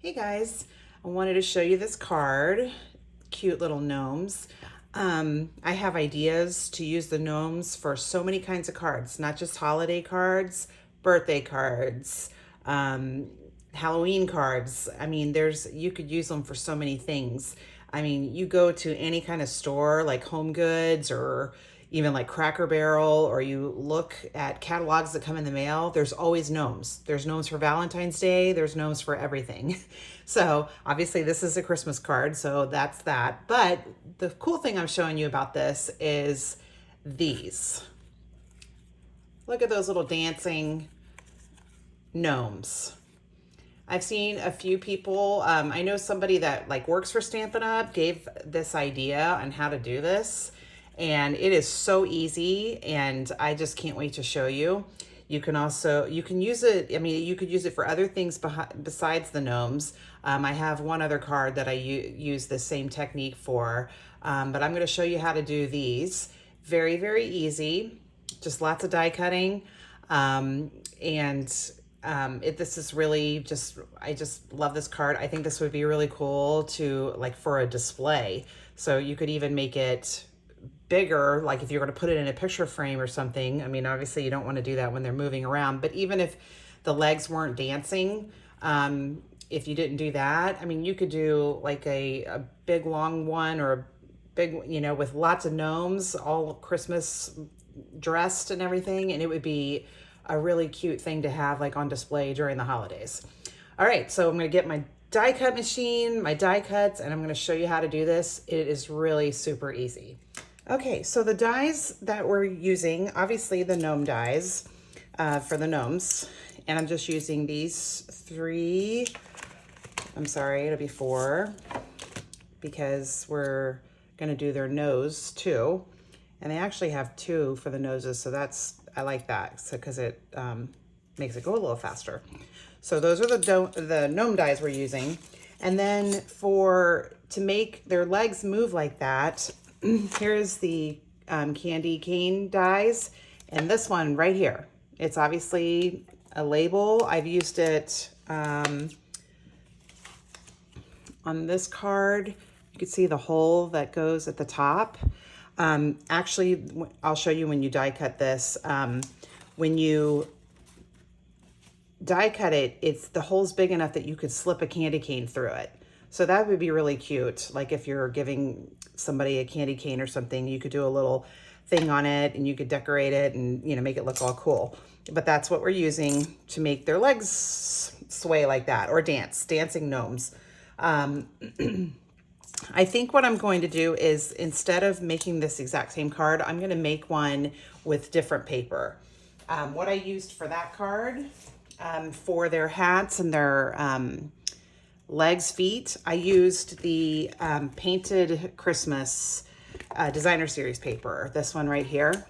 Hey guys, I wanted to show you this card, cute little gnomes. I have ideas to use the gnomes for so many kinds of cards, not just holiday cards, birthday cards, um, Halloween cards. I mean, you could use them for so many things. I mean, you go to any kind of store like Home Goods or even like Cracker Barrel, or you look at catalogs that come in the mail, there's always gnomes. There's gnomes for Valentine's Day, there's gnomes for everything. So obviously this is a Christmas card, so that's that. But the cool thing I'm showing you about this is these. Look at those little dancing gnomes. I've seen a few people, I know somebody that like works for Stampin' Up! Gave this idea on how to do this, and it is so easy, and I just can't wait to show you. You can use it, I mean, you could use it for other things besides the gnomes. I have one other card that I use the same technique for, but I'm gonna show you how to do these. Very, very easy, just lots of die cutting, this is really I just love this card. I think this would be really cool to like for a display. So you could even make it bigger, like if you're going to put it in a picture frame or something. I mean, obviously you don't want to do that when they're moving around, but even if the legs weren't dancing, if you didn't do that, I mean, you could do like a big long one, or a big, with lots of gnomes, all Christmas dressed and everything, and it would be a really cute thing to have like on display during the holidays. All right, so I'm gonna get my die cut machine, my die cuts, and I'm gonna show you how to do this. It is really super easy. Okay, so the dies that we're using, obviously the gnome dies for the gnomes, and I'm just using these three, I'm sorry, it'll be four, because we're gonna do their nose too. And they actually have two for the noses, so I like that, so because it makes it go a little faster. So those are the gnome dies we're using. And then to make their legs move like that, here's the candy cane dies, and this one right here. It's obviously a label. I've used it on this card. You can see the hole that goes at the top. Actually, I'll show you when you die cut this. When you die cut it, the hole's big enough that you could slip a candy cane through it. So that would be really cute. Like if you're giving somebody a candy cane or something, you could do a little thing on it and you could decorate it and, make it look all cool. But that's what we're using to make their legs sway like that, or dancing gnomes. I think what I'm going to do is, instead of making this exact same card, I'm going to make one with different paper. What I used for that card, for their hats and their legs, feet, I used the Painted Christmas Designer Series paper, this one right here.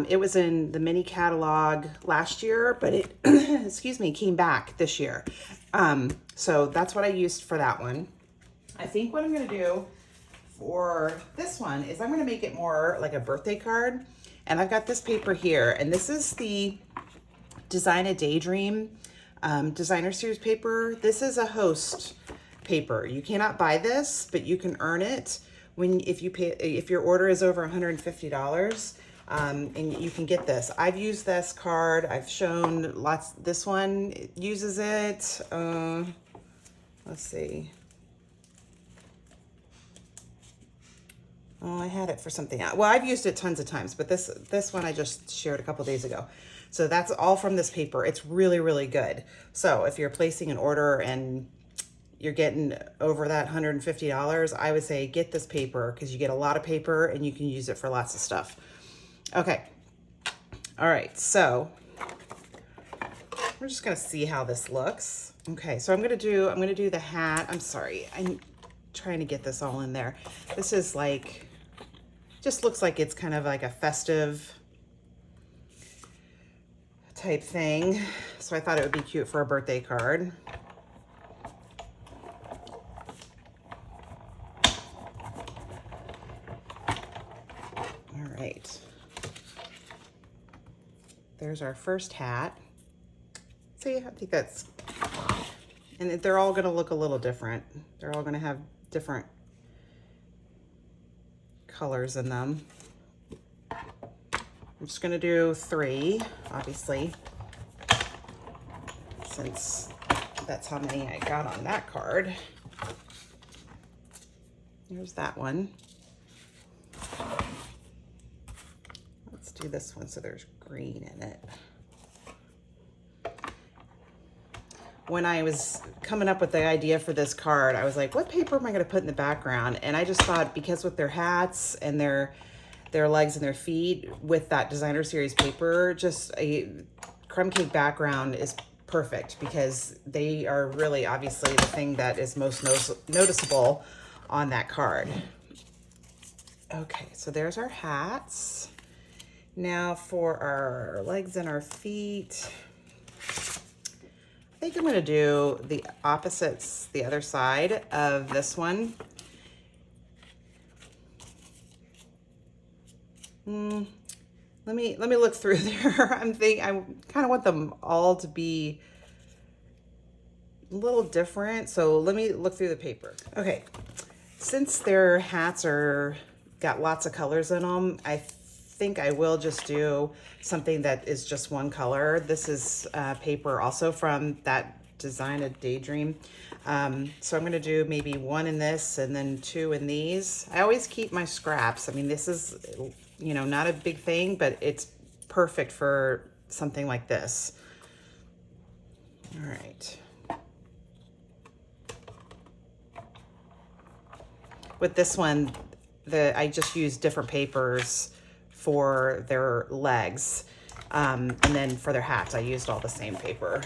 It was in the mini catalog last year, but it, excuse me, came back this year. So that's what I used for that one. I think what I'm going to do for this one is I'm going to make it more like a birthday card. And I've got this paper here, and this is the Design a Daydream Designer Series paper. This is a host paper. You cannot buy this, but you can earn it if your order is over $150. And you can get this. I've used this card. I've shown lots. This one uses it. Let's see. Oh, I had it for something else. Well, I've used it tons of times, but this one I just shared a couple days ago. So that's all from this paper. It's really, really good. So if you're placing an order and you're getting over that $150, I would say get this paper, because you get a lot of paper and you can use it for lots of stuff. Okay. All right. So we're just going to see how this looks. Okay. So I'm going to do the hat. I'm sorry. I'm trying to get this all in there. This is like, just looks like it's kind of like a festive type thing. So I thought it would be cute for a birthday card. All right. There's our first hat. See, I think that's And they're all gonna look a little different. They're all gonna have different colors in them. I'm just gonna do 3, obviously, since that's how many I got on that card. Here's that one. Let's do this one so there's green in it. When I was coming up with the idea for this card, I was like, what paper am I going to put in the background? And I just thought, because with their hats and their legs and their feet, with that designer series paper, just a crumb cake background is perfect, because they are really obviously the thing that is most noticeable on that card. Okay, so there's our hats. Now for our legs and our feet, I think I'm going to do the opposites, the other side of this one. Let me look through there. I kind of want them all to be a little different. So let me look through the paper. Okay, since their hats got lots of colors in them, I think I will just do something that is just one color. This is paper also from that Design a Daydream. So I'm gonna do maybe 1 in this and then 2 in these. I always keep my scraps. I mean, this is, you know, not a big thing, but it's perfect for something like this. All right. With this one, I just used different papers for their legs. And then for their hats, I used all the same paper.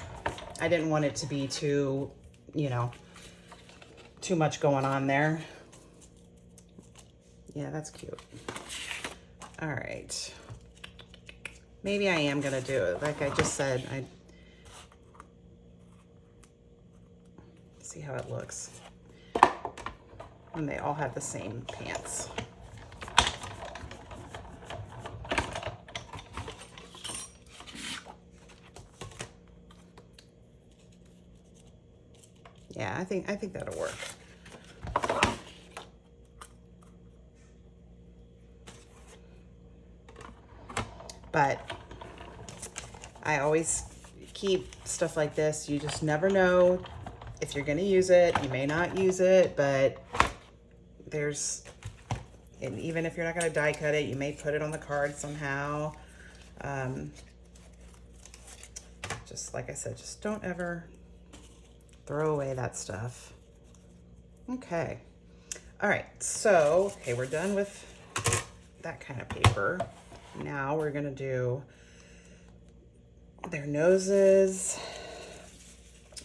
I didn't want it to be too, you know, too much going on there. Yeah, that's cute. All right. Maybe I am gonna do it. Like I just said, see how it looks. And they all have the same pants. Yeah, I think that'll work. But I always keep stuff like this. You just never know if you're gonna use it. You may not use it, but and even if you're not gonna die cut it, you may put it on the card somehow. Just like I said, just don't ever throw away that stuff. Okay. All right, so, okay, we're done with that kind of paper. Now we're gonna do their noses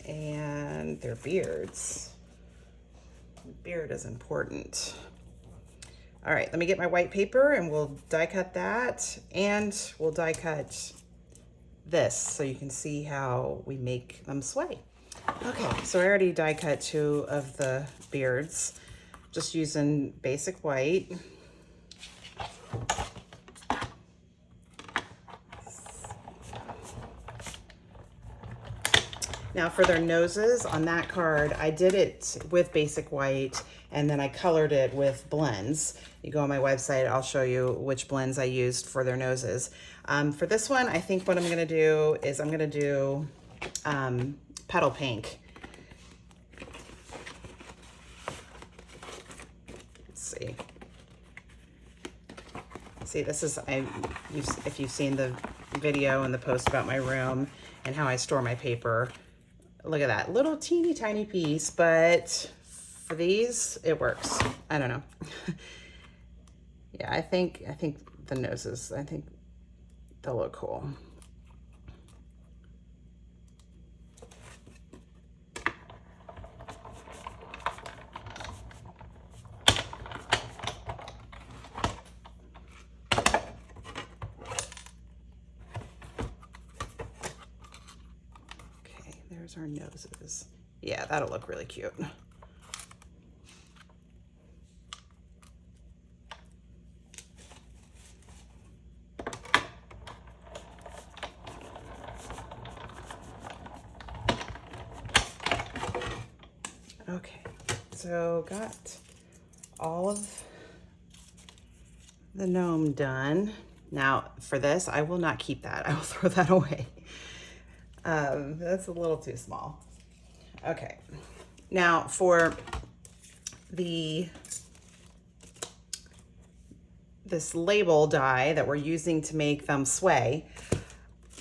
and their beards. Beard is important. All right, let me get my white paper and we'll die cut that, and we'll die cut this so you can see how we make them sway. Okay, so I already die cut 2 of the beards, just using basic white. Now for their noses on that card, I did it with basic white and then I colored it with blends. You go on my website, I'll show you which blends I used for their noses. For this one, I think what I'm gonna do is I'm gonna do petal pink. Let's see. See, this is, if you've seen the video and the post about my room and how I store my paper, look at that little teeny tiny piece, but for these, it works. I don't know. Yeah, I think the noses, I think they'll look cool. There's our noses. Yeah, that'll look really cute. So got all of the gnome done. Now for this, I will not keep that. I will throw that away. That's a little too small. Okay. Now for this label die that we're using to make them sway,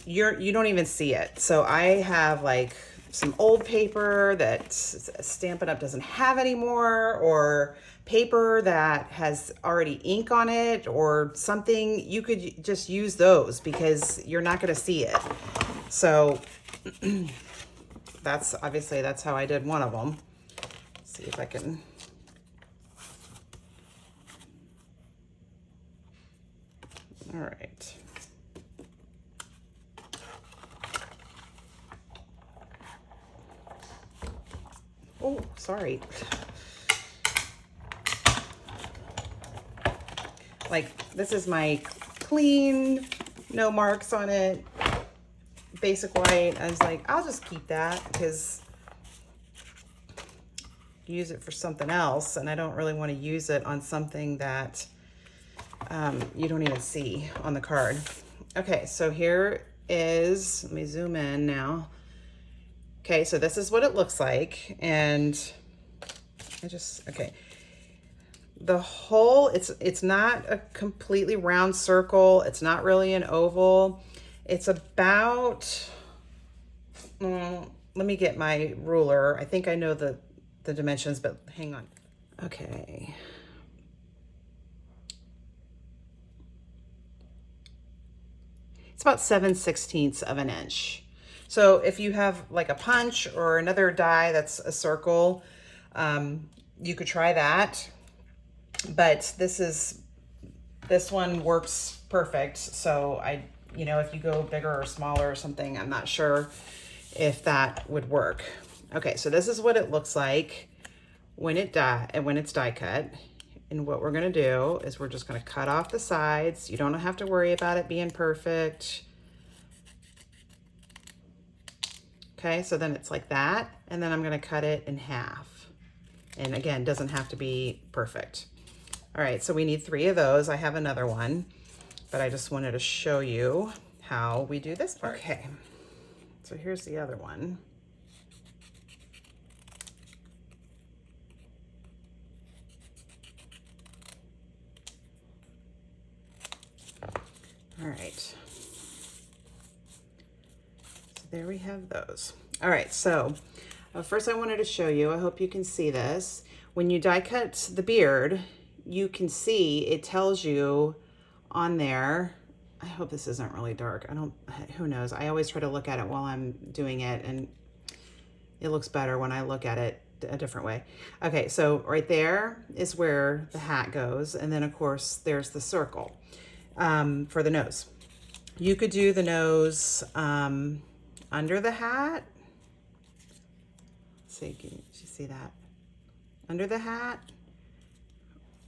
you don't even see it. So I have like some old paper that Stampin' Up! Doesn't have anymore, or paper that has already ink on it or something. You could just use those because you're not going to see it. So that's how I did one of them. Let's see if I can. All right. Oh, sorry. Like, this is my clean, no marks on it, basic white. I was like, I'll just keep that because use it for something else, and I don't really want to use it on something that you don't even see on the card. Okay, so here is, let me zoom in now. Okay, so this is what it looks like, and okay. The hole, it's not a completely round circle. It's not really an oval. It's about, let me get my ruler. I think I know the dimensions, but hang on. Okay. It's about 7/16 of an inch. So if you have like a punch or another die that's a circle, you could try that. But this one works perfect. So if you go bigger or smaller or something, I'm not sure if that would work. Okay, so this is what it looks like when it's die cut. And what we're gonna do is we're just gonna cut off the sides. You don't have to worry about it being perfect. Okay, so then it's like that. And then I'm gonna cut it in half. And again, doesn't have to be perfect. All right, so we need 3 of those. I have another one, but I just wanted to show you how we do this part. Okay, so here's the other one. All right, so there we have those. All right, so first I wanted to show you, I hope you can see this. When you die cut the beard, you can see it tells you on there, I hope this isn't really dark. Who knows? I always try to look at it while I'm doing it, and it looks better when I look at it a different way. Okay, so right there is where the hat goes. And then of course there's the circle for the nose. You could do the nose under the hat. Let's see, can you see that? Under the hat.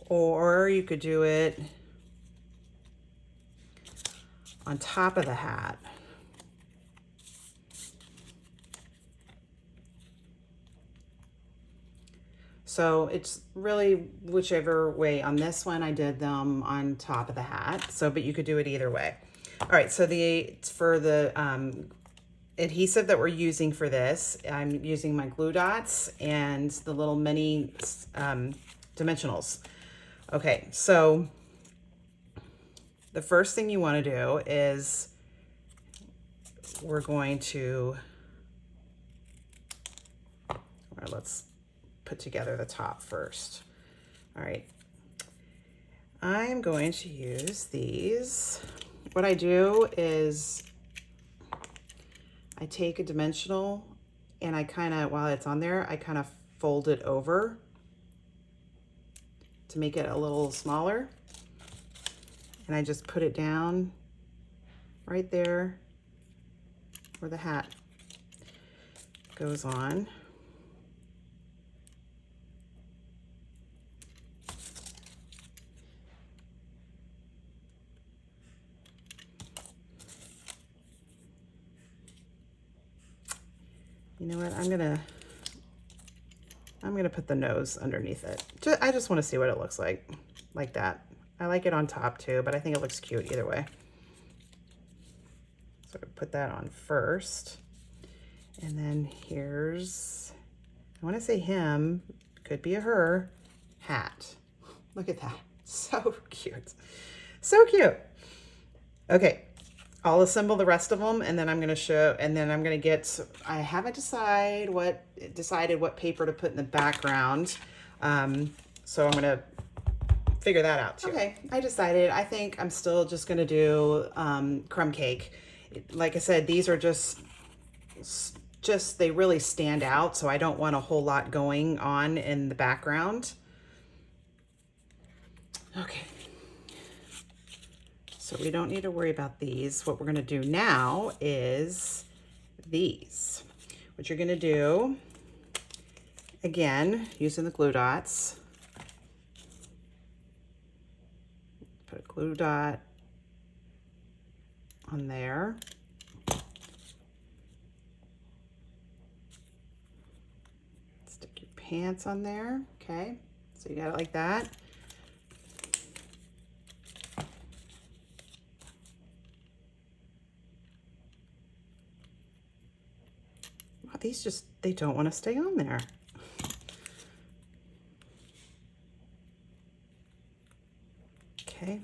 Or you could do it on top of the hat. So it's really whichever way. On this one, I did them on top of the hat. So, but you could do it either way. All right, so for the adhesive that we're using for this, I'm using my glue dots and the little mini dimensionals. Okay, so the first thing you want to do is we're going to, let's put together the top first. All right, I'm going to use these. What I do is I take a dimensional and I kind of, while it's on there, I kind of fold it over to make it a little smaller. And I just put it down right there where the hat goes on. You know what, I'm gonna I'm gonna put the nose underneath it. I just wanna see what it looks like that. I like it on top too, but I think it looks cute either way. So put that on first. And then here's, I wanna say him, could be a her, hat. Look at that, so cute. So cute. Okay, I'll assemble the rest of them and then I'm gonna show, and then I'm gonna get, I haven't decided what paper to put in the background. So I'm gonna figure that out too. Okay, I decided, I think I'm still just gonna do crumb cake. Like I said, these are just they really stand out, so I don't want a whole lot going on in the background. Okay. So we don't need to worry about these. What we're gonna do now is these. What you're gonna do, again, using the glue dots, put a glue dot on there. Stick your pants on there, okay? So you got it like that. These just, they don't want to stay on there. Okay.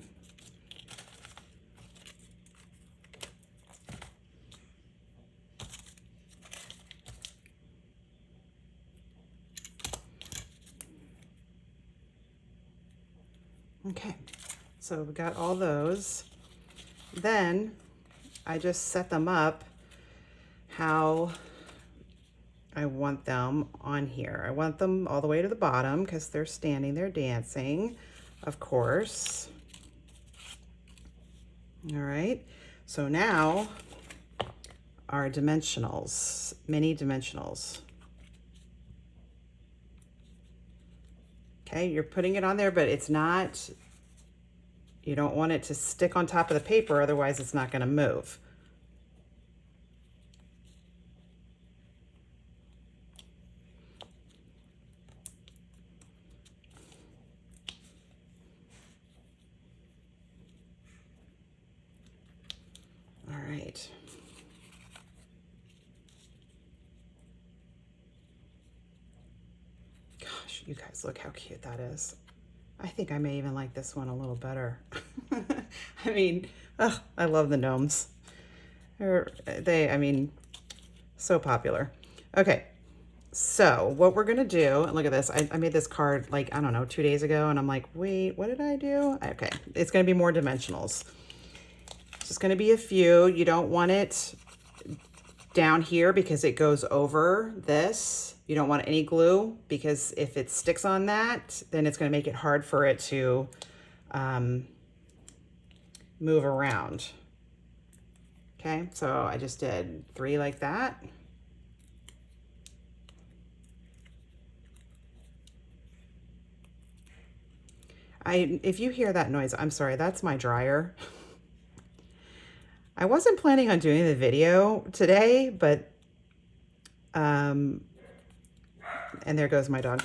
Okay, so we got all those. Then I just set them up how I want them on here. I want them all the way to the bottom because they're standing there dancing, of course. All right, so now our dimensionals, mini dimensionals. Okay, you're putting it on there, but it's not, you don't want it to stick on top of the paper, otherwise it's not gonna move. Right. Gosh, you guys, look how cute that is. I think I may even like this one a little better. I mean, oh, I love the gnomes. I mean, so popular. Okay, so what we're gonna do, and look at this, I made this card like, I don't know, 2 days ago, and I'm like, wait, what did I do? Okay, it's gonna be more dimensionals. It's just gonna be a few. You don't want it down here because it goes over this. You don't want any glue because if it sticks on that, then it's gonna make it hard for it to move around. Okay, so I just did 3 like that. If you hear that noise, I'm sorry, that's my dryer. I wasn't planning on doing the video today, but, and there goes my dog.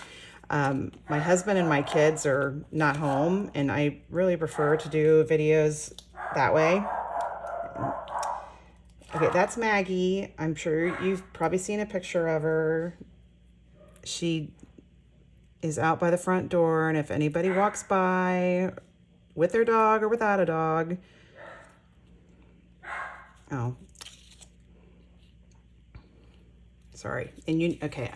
My husband and my kids are not home, and I really prefer to do videos that way. Okay, that's Maggie. I'm sure you've probably seen a picture of her. She is out by the front door, and if anybody walks by with their dog or without a dog, oh, sorry. And you, okay,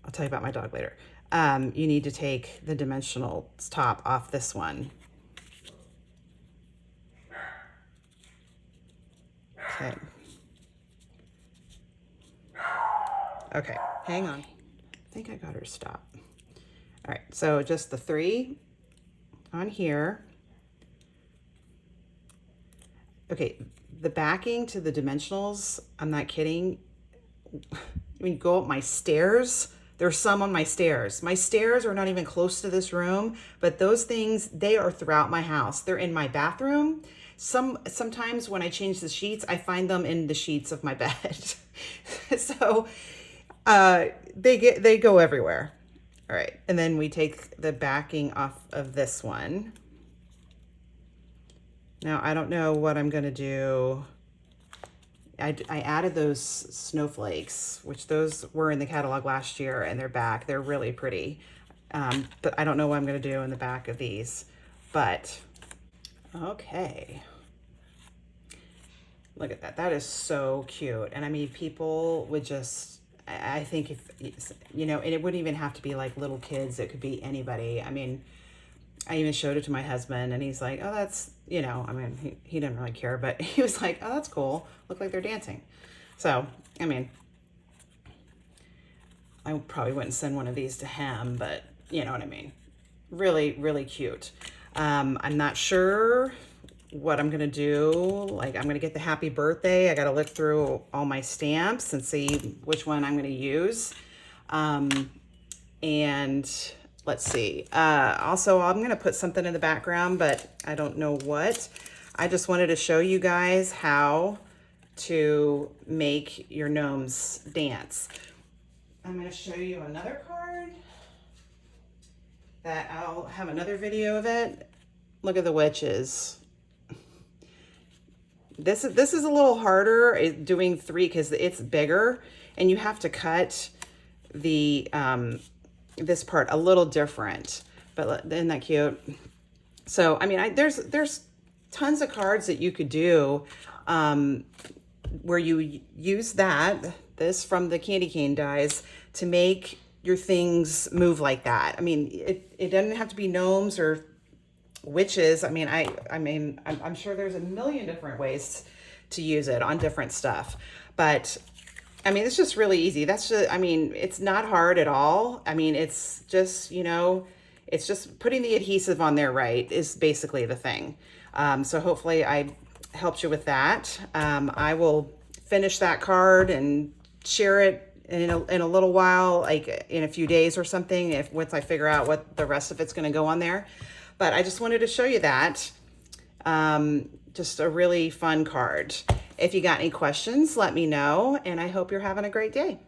I'll tell you about my dog later. You need to take the dimensional top off this one. Okay. Okay, hang on. I think I got her to stop. All right, so just the 3 on here. Okay, the backing to the dimensionals, I'm not kidding. When you go up my stairs, there's some on my stairs. My stairs are not even close to this room, but those things, they are throughout my house. They're in my bathroom. Sometimes when I change the sheets, I find them in the sheets of my bed. So They go everywhere. All right, and then we take the backing off of this one. Now I don't know what I'm gonna do. I added those snowflakes, which those were in the catalog last year, and they're back. They're really pretty. But I don't know what I'm gonna do in the back of these. But, okay. Look at that. That is so cute. And I mean, people would just, I think if, you know, and it wouldn't even have to be like little kids. It could be anybody. I mean, I even showed it to my husband and he's like, oh, that's, you know, I mean, he didn't really care, but he was like, oh, that's cool. Look like they're dancing. So, I mean, I probably wouldn't send one of these to him, but you know what I mean? Really, really cute. I'm not sure what I'm gonna do. Like, I'm gonna get the happy birthday. I gotta look through all my stamps and see which one I'm gonna use. And let's see. Also, I'm gonna put something in the background, but I don't know what. I just wanted to show you guys how to make your gnomes dance. I'm gonna show you another card that I'll have another video of it. Look at the witches. This is a little harder doing 3 because it's bigger and you have to cut the this part a little different. But isn't that cute? So I mean, there's tons of cards that you could do where you use this from the candy cane dies to make your things move like that. I mean, it doesn't have to be gnomes or witches. I mean, I'm sure there's a million different ways to use it on different stuff, but I mean, it's just really easy. That's just, I mean, it's not hard at all. I mean, it's just, you know, it's just putting the adhesive on there right is basically the thing. So hopefully I helped you with that. I will finish that card and share it in a little while, like in a few days or something, once I figure out what the rest of it's going to go on there. But I just wanted to show you that. Just a really fun card. If you got any questions, let me know, and I hope you're having a great day.